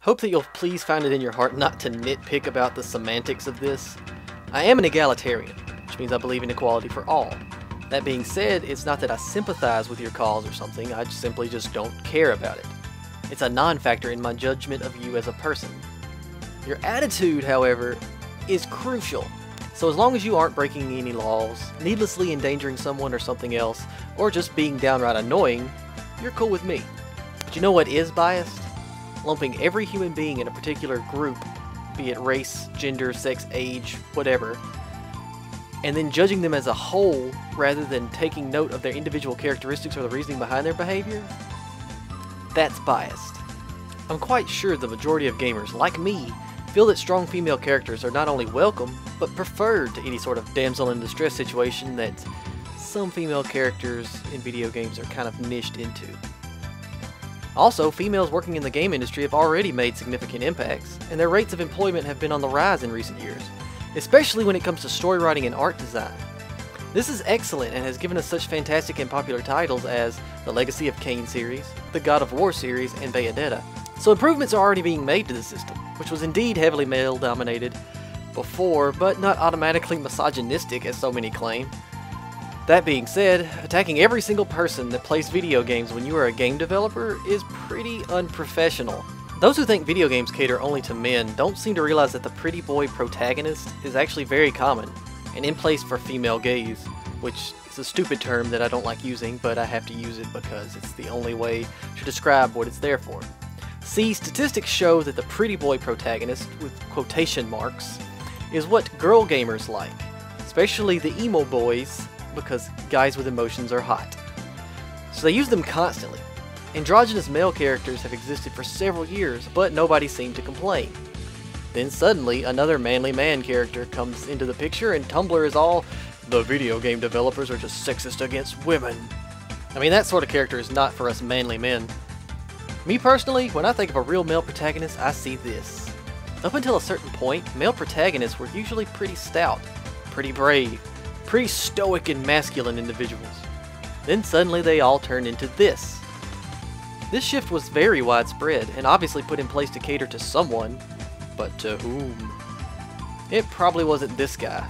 Hope that you'll please find it in your heart not to nitpick about the semantics of this. I am an egalitarian, which means I believe in equality for all. That being said, it's not that I sympathize with your cause or something, I simply just don't care about it. It's a non-factor in my judgment of you as a person. Your attitude, however, is crucial. So as long as you aren't breaking any laws, needlessly endangering someone or something else, or just being downright annoying, you're cool with me. But you know what is biased? Lumping every human being in a particular group, be it race, gender, sex, age, whatever, and then judging them as a whole rather than taking note of their individual characteristics or the reasoning behind their behavior, that's biased. I'm quite sure the majority of gamers, like me, feel that strong female characters are not only welcome, but preferred to any sort of damsel in distress situation that some female characters in video games are kind of niched into. Also, females working in the game industry have already made significant impacts, and their rates of employment have been on the rise in recent years, especially when it comes to story writing and art design. This is excellent and has given us such fantastic and popular titles as the Legacy of Kain series, the God of War series, and Bayonetta. So improvements are already being made to the system, which was indeed heavily male-dominated before, but not automatically misogynistic as so many claim. That being said, attacking every single person that plays video games when you are a game developer is pretty unprofessional. Those who think video games cater only to men don't seem to realize that the pretty boy protagonist is actually very common and in place for female gaze, which is a stupid term that I don't like using, but I have to use it because it's the only way to describe what it's there for. See, statistics show that the pretty boy protagonist, with quotation marks, is what girl gamers like, especially the emo boys, because guys with emotions are hot. So they use them constantly. Androgynous male characters have existed for several years, but nobody seemed to complain. Then suddenly, another manly man character comes into the picture and Tumblr is all, the video game developers are just sexist against women. I mean, that sort of character is not for us manly men. Me personally, when I think of a real male protagonist, I see this. Up until a certain point, male protagonists were usually pretty stout, pretty brave, pretty stoic and masculine individuals. Then suddenly they all turned into this. This shift was very widespread and obviously put in place to cater to someone, but to whom? It probably wasn't this guy.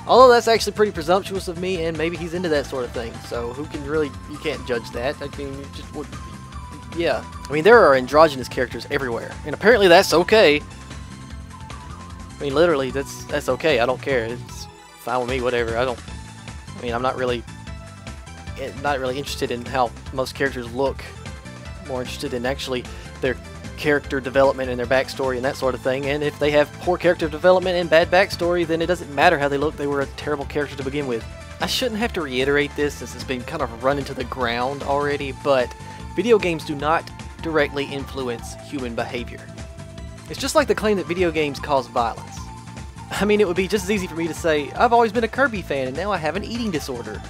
Although that's actually pretty presumptuous of me, and maybe he's into that sort of thing, so who can really, you can't judge that. I mean, you just would, yeah. I mean, there are androgynous characters everywhere, and apparently that's okay. I mean, literally, that's okay, I don't care. It's fine with me, whatever. I mean, I'm not really interested in how most characters look. More interested in actually their character development and their backstory and that sort of thing. And if they have poor character development and bad backstory, then it doesn't matter how they look, they were a terrible character to begin with. I shouldn't have to reiterate this since it's been kind of run into the ground already, but video games do not directly influence human behavior. It's just like the claim that video games cause violence. I mean, it would be just as easy for me to say, I've always been a Kirby fan and now I have an eating disorder.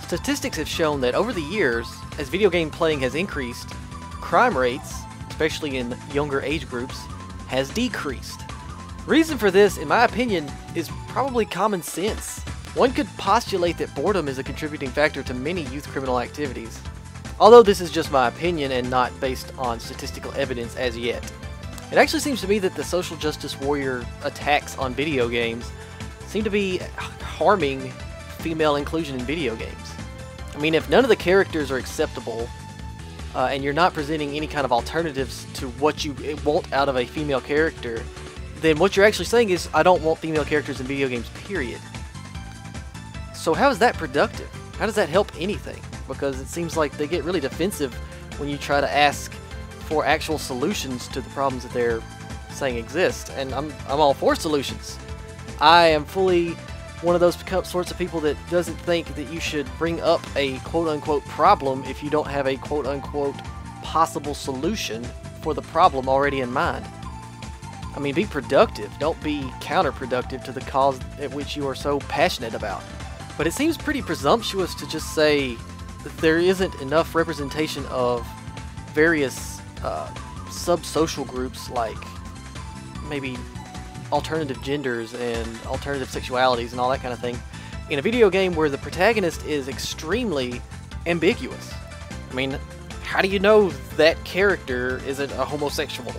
Statistics have shown that over the years, as video game playing has increased, crime rates, especially in younger age groups, has decreased. Reason for this, in my opinion, is probably common sense. One could postulate that boredom is a contributing factor to many youth criminal activities, although this is just my opinion and not based on statistical evidence as yet. It actually seems to me that the social justice warrior attacks on video games seem to be harming female inclusion in video games. I mean, if none of the characters are acceptable, and you're not presenting any kind of alternatives to what you want out of a female character, then what you're actually saying is, I don't want female characters in video games, period. So how is that productive? How does that help anything? Because it seems like they get really defensive when you try to ask for actual solutions to the problems that they're saying exist, and I'm all for solutions. I am fully one of those sorts of people that doesn't think that you should bring up a quote-unquote problem if you don't have a quote-unquote possible solution for the problem already in mind. I mean, be productive, don't be counterproductive to the cause at which you are so passionate about. But it seems pretty presumptuous to just say that there isn't enough representation of various sub-social groups, like maybe alternative genders and alternative sexualities and all that kind of thing, in a video game where the protagonist is extremely ambiguous. I mean, how do you know that character isn't a homosexual?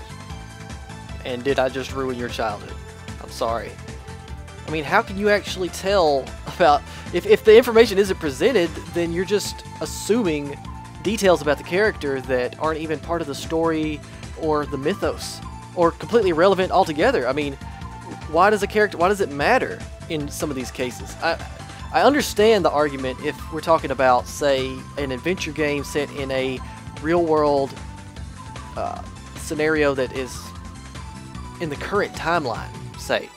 And did I just ruin your childhood? I'm sorry. I mean, how can you actually tell about... If the information isn't presented, then you're just assuming details about the character that aren't even part of the story or the mythos, or completely irrelevant altogether. I mean, why does it matter in some of these cases? I understand the argument if we're talking about, say, an adventure game set in a real-world scenario that is in the current timeline, say.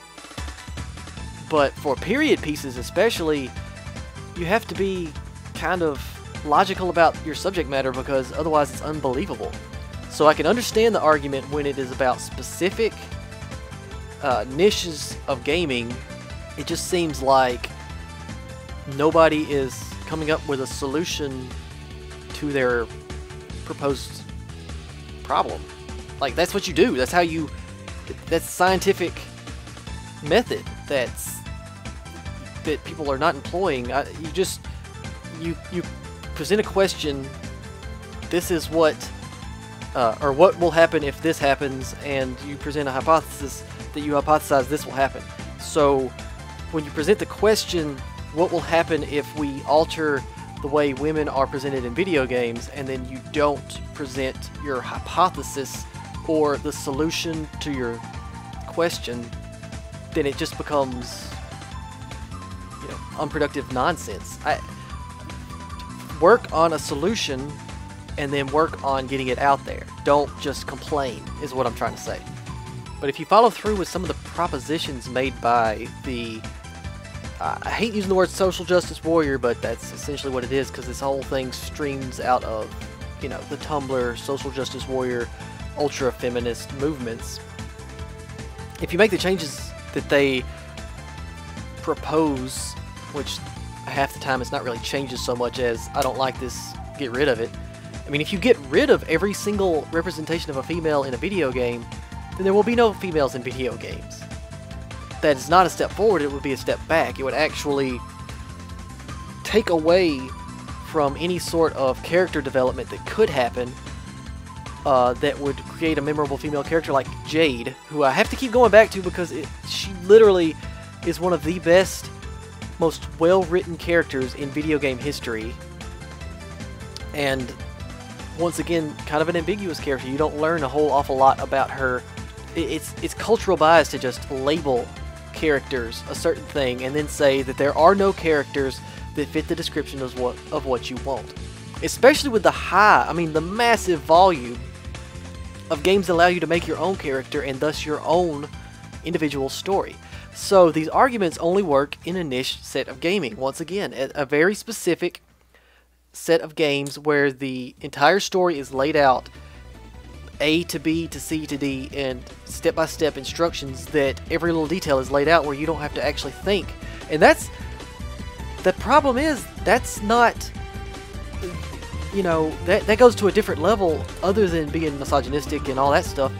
But for period pieces especially, you have to be kind of logical about your subject matter, because otherwise it's unbelievable. So I can understand the argument when it is about specific niches of gaming. It just seems like nobody is coming up with a solution to their proposed problem. Like, that's what you do. That's how you... That's scientific method that people are not employing. You present a question. This is what, or what will happen if this happens, and you present a hypothesis that you hypothesize this will happen. So when you present the question, what will happen if we alter the way women are presented in video games, and then you don't present your hypothesis or the solution to your question, then it just becomes, you know, unproductive nonsense. Work on a solution and then work on getting it out there. Don't just complain, is what I'm trying to say. But if you follow through with some of the propositions made by the I hate using the word social justice warrior, but that's essentially what it is, because this whole thing streams out of, you know, the Tumblr social justice warrior ultra feminist movements. If you make the changes that they propose, which half the time it's not really changes so much as I don't like this, get rid of it. I mean, if you get rid of every single representation of a female in a video game, then there will be no females in video games. That is not a step forward, it would be a step back. It would actually take away from any sort of character development that could happen, that would create a memorable female character like Jade, who I have to keep going back to because she literally is one of the best, most well-written characters in video game history. And once again, kind of an ambiguous character. You don't learn a whole awful lot about her. It's cultural bias to just label characters a certain thing and then say that there are no characters that fit the description of what you want. Especially with the massive volume of games that allow you to make your own character and thus your own individual story. So these arguments only work in a niche set of gaming. Once again, a very specific set of games where the entire story is laid out A to B to C to D, and step-by-step instructions that every little detail is laid out where you don't have to actually think. And the problem is, that's not, you know, that goes to a different level other than being misogynistic and all that stuff.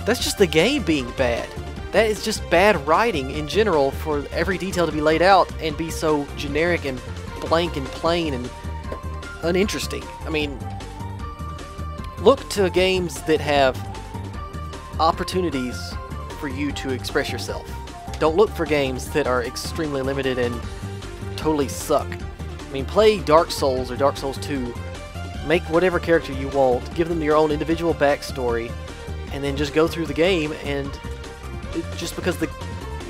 That's just the game being bad. That is just bad writing in general for every detail to be laid out and be so generic and blank and plain and uninteresting. I mean, look to games that have opportunities for you to express yourself. Don't look for games that are extremely limited and totally suck. I mean, play Dark Souls or Dark Souls 2, make whatever character you want, give them your own individual backstory, and then just go through the game. And just because the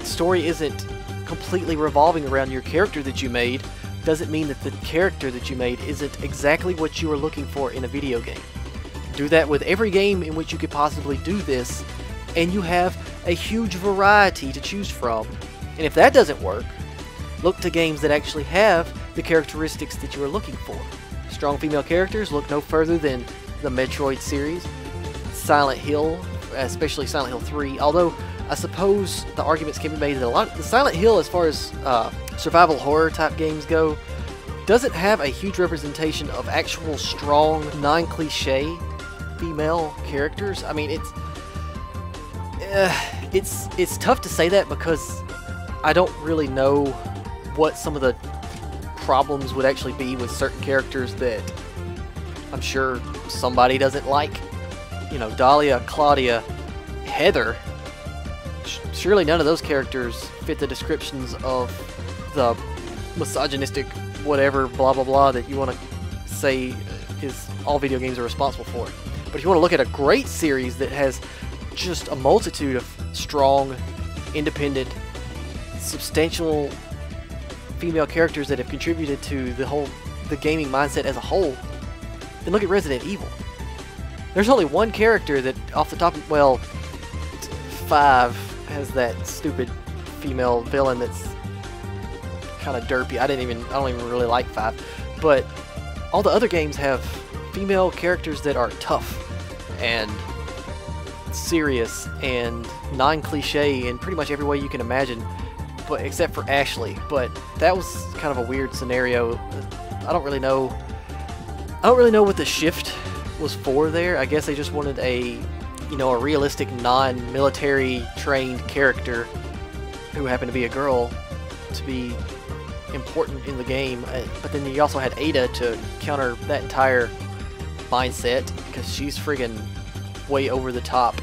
story isn't completely revolving around your character that you made doesn't mean that the character that you made isn't exactly what you were looking for in a video game. Do that with every game in which you could possibly do this, and you have a huge variety to choose from. And if that doesn't work, look to games that actually have the characteristics that you are looking for. Strong female characters, look no further than the Metroid series, Silent Hill, especially Silent Hill 3, although I suppose the arguments can be made that a lot of the Silent Hill, as far as survival horror type games go, doesn't have a huge representation of actual strong, non-cliche female characters. I mean, it's tough to say that because I don't really know what some of the problems would actually be with certain characters that I'm sure somebody doesn't like. You know, Dahlia, Claudia, Heather. Surely none of those characters fit the descriptions of the misogynistic whatever blah blah blah that you want to say is all video games are responsible for. But if you want to look at a great series that has just a multitude of strong, independent, substantial female characters that have contributed to the gaming mindset as a whole, then look at Resident Evil. There's only one character that off the top of, well, 5 has that stupid female villain that's kind of derpy. I don't even really like 5, but all the other games have female characters that are tough and serious and non-cliche in pretty much every way you can imagine, but except for Ashley. But that was kind of a weird scenario. I don't really know what the shift was for there. I guess they just wanted a realistic non-military trained character who happened to be a girl to be important in the game, but then you also had Ada to counter that entire mindset because she's friggin' way over the top,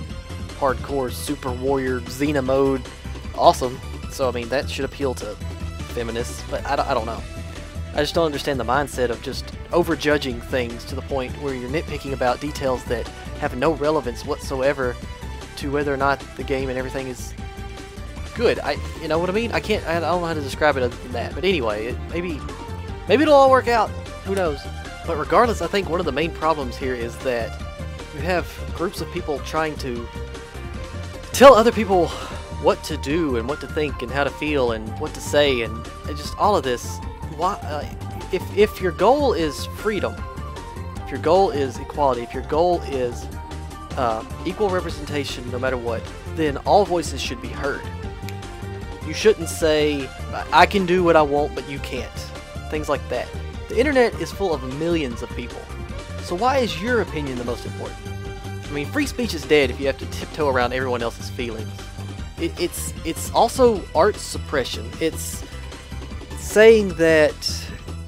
hardcore super warrior Xena mode, awesome. So I mean that should appeal to feminists, but I don't know. I just don't understand the mindset of just overjudging things to the point where you're nitpicking about details that have no relevance whatsoever to whether or not the game and everything is good. You know what I mean? I don't know how to describe it other than that. But anyway, maybe it'll all work out. Who knows? But regardless, I think one of the main problems here is that you have groups of people trying to tell other people what to do and what to think and how to feel and what to say and just all of this. If your goal is freedom, if your goal is equality, if your goal is equal representation no matter what, then all voices should be heard. You shouldn't say, I can do what I want, but you can't. Things like that. The internet is full of millions of people. So why is your opinion the most important? I mean, free speech is dead if you have to tiptoe around everyone else's feelings. It's also art suppression. It's saying that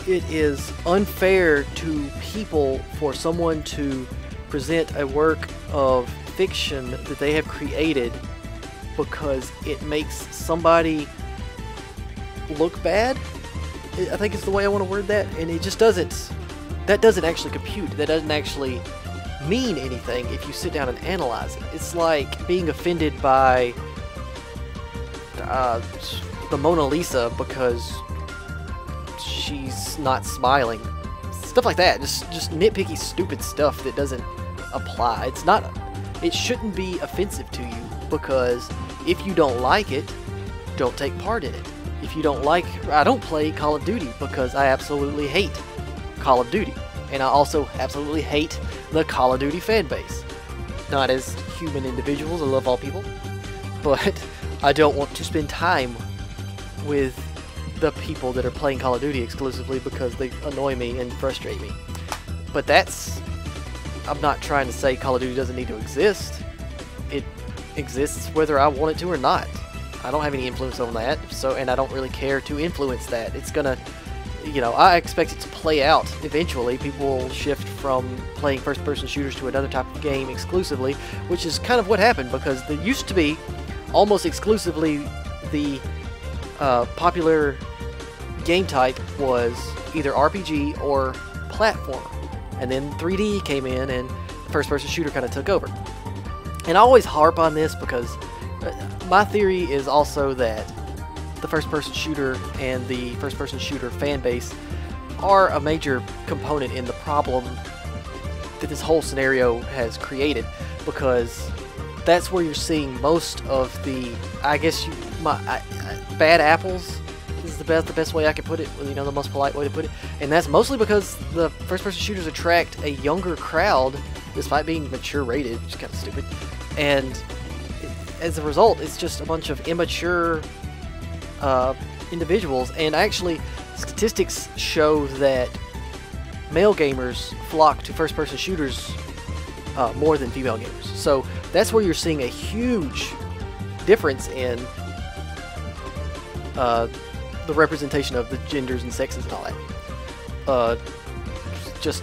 it is unfair to people for someone to present a work of fiction that they have created because it makes somebody look bad. I think it's the way I want to word that, and it just doesn't. That doesn't actually compute. That doesn't actually mean anything if you sit down and analyze it. It's like being offended by the Mona Lisa because she's not smiling. Stuff like that. Just nitpicky, stupid stuff that doesn't apply. It shouldn't be offensive to you because if you don't like it, don't take part in it. If you don't like, I don't play Call of Duty because I absolutely hate Call of Duty, and I also absolutely hate the Call of Duty fan base. Not as human individuals, I love all people, but I don't want to spend time with the people that are playing Call of Duty exclusively because they annoy me and frustrate me. But I'm not trying to say Call of Duty doesn't need to exist. It exists whether I want it to or not. I don't have any influence on that, and I don't really care to influence that. It's gonna, I expect it to play out eventually. People will shift from playing first-person shooters to another type of game exclusively, which is kind of what happened because there used to be almost exclusively the popular game type was either RPG or platformer, and then 3D came in and the first-person shooter kind of took over. And I always harp on this because my theory is also that the first-person shooter and the first-person shooter fan base are a major component in the problem that this whole scenario has created, because that's where you're seeing most of the, I guess, bad apples is the best way I can put it, the most polite way to put it, and that's mostly because the first-person shooters attract a younger crowd, despite being mature rated, which is kind of stupid, and as a result, it's just a bunch of immature individuals. And actually, statistics show that male gamers flock to first-person shooters more than female gamers. So that's where you're seeing a huge difference in the representation of the genders and sexes and all that. Just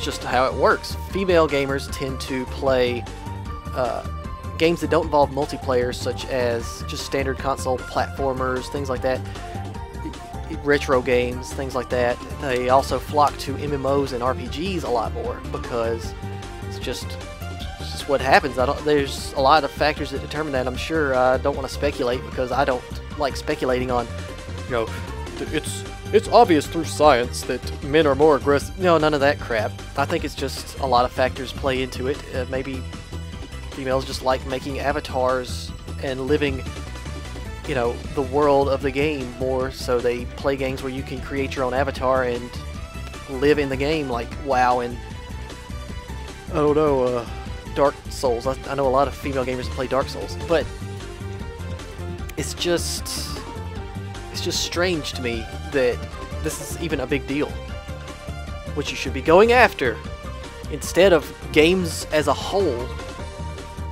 just how it works. Female gamers tend to play games that don't involve multiplayer, such as just standard console platformers, things like that, retro games, things like that. They also flock to MMOs and RPGs a lot more because it's just what happens. There's a lot of factors that determine that. I'm sure I don't want to speculate because I don't like speculating on, you know, it's obvious through science that men are more aggressive. No, none of that crap. I think it's just a lot of factors play into it. Maybe females just like making avatars and living, you know, the world of the game more, so they play games where you can create your own avatar and live in the game, like WoW and, I don't know, Dark Souls. I know a lot of female gamers that play Dark Souls, but it's just strange to me that this is even a big deal. What you should be going after, instead of games as a whole,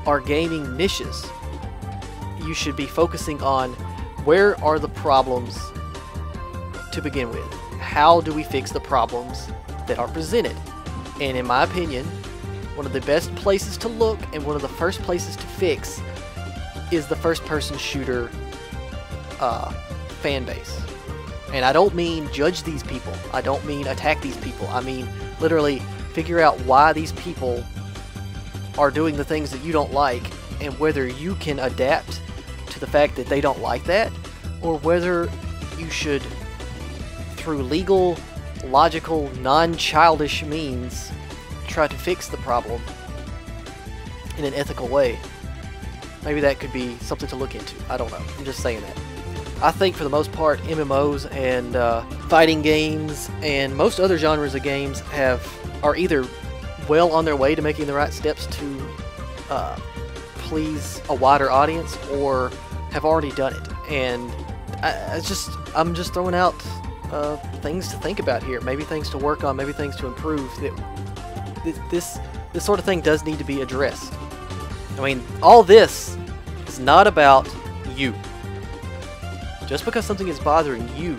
are gaming niches. You should be focusing on where are the problems to begin with. How do we fix the problems that are presented? And in my opinion, one of the best places to look and one of the first places to fix is the first-person shooter fan base. And I don't mean judge these people. I don't mean attack these people. I mean literally figure out why these people are doing the things that you don't like and whether you can adapt to the fact that they don't like that, or whether you should, through legal, logical, non-childish means, try to fix the problem in an ethical way. Maybe that could be something to look into. I don't know. I'm just saying that. I think for the most part, MMOs and fighting games and most other genres of games are either well on their way to making the right steps to please a wider audience, or have already done it. And I'm just throwing out things to think about here. Maybe things to work on. Maybe things to improve. That this sort of thing does need to be addressed. I mean, all this is not about you. Just because something is bothering you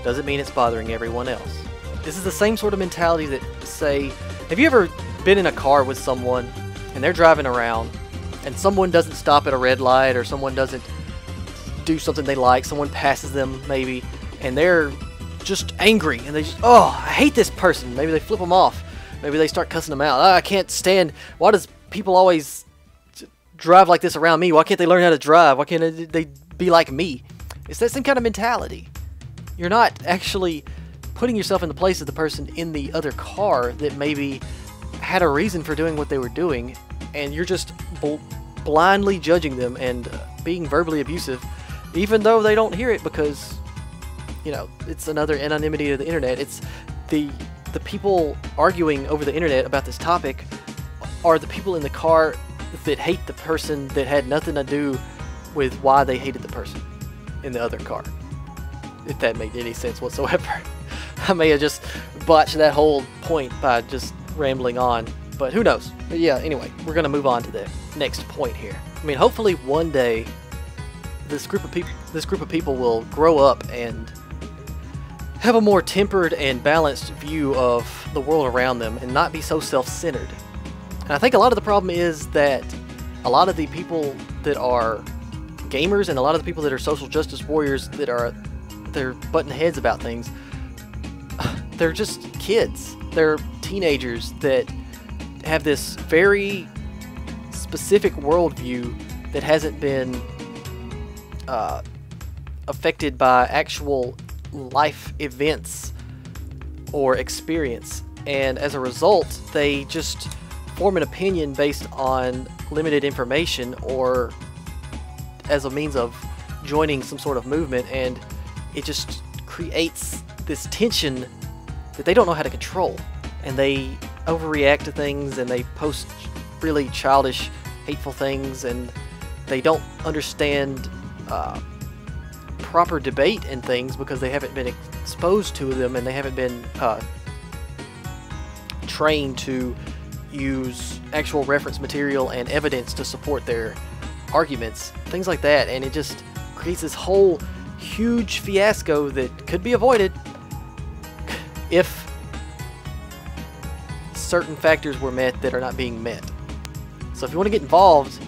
doesn't mean it's bothering everyone else. This is the same sort of mentality that, say, have you ever been in a car with someone and they're driving around and someone doesn't stop at a red light, or someone doesn't do something they like, someone passes them maybe, and they're just angry and they just, oh, I hate this person. Maybe they flip them off. Maybe they start cussing them out. Oh, I can't stand, why does people always drive like this around me? Why can't they learn how to drive? Why can't they be like me? It's that same kind of mentality. You're not actually putting yourself in the place of the person in the other car that maybe had a reason for doing what they were doing, and you're just blindly judging them and being verbally abusive, even though they don't hear it because, you know, it's another anonymity of the internet. It's the people arguing over the internet about this topic are the people in the car that hate the person that had nothing to do with why they hated the person in the other car. If that made any sense whatsoever. I may have just botched that whole point by just rambling on, but who knows. But yeah, anyway, we're going to move on to the next point here. I mean, hopefully one day this group of people will grow up and have a more tempered and balanced view of the world around them and not be so self-centered. And I think a lot of the problem is that a lot of the people that are gamers and a lot of the people that are social justice warriors they're butting heads about things, they're just kids. They're teenagers that have this very specific worldview that hasn't been affected by actual life events or experience, and as a result they just form an opinion based on limited information or as a means of joining some sort of movement, and it just creates this tension that they don't know how to control, and they overreact to things and they post really childish, hateful things, and they don't understand proper debate and things because they haven't been exposed to them, and they haven't been trained to use actual reference material and evidence to support their arguments, things like that. And it just creates this whole huge fiasco that could be avoided if certain factors were met that are not being met. So if you want to get involved,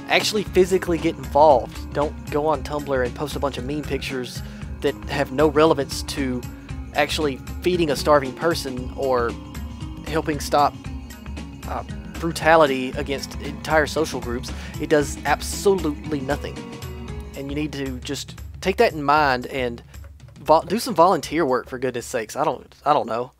actually physically get involved. Don't go on Tumblr and post a bunch of meme pictures that have no relevance to actually feeding a starving person or helping stop brutality against entire social groups. It does absolutely nothing. And you need to just take that in mind and do some volunteer work, for goodness sakes. I don't know.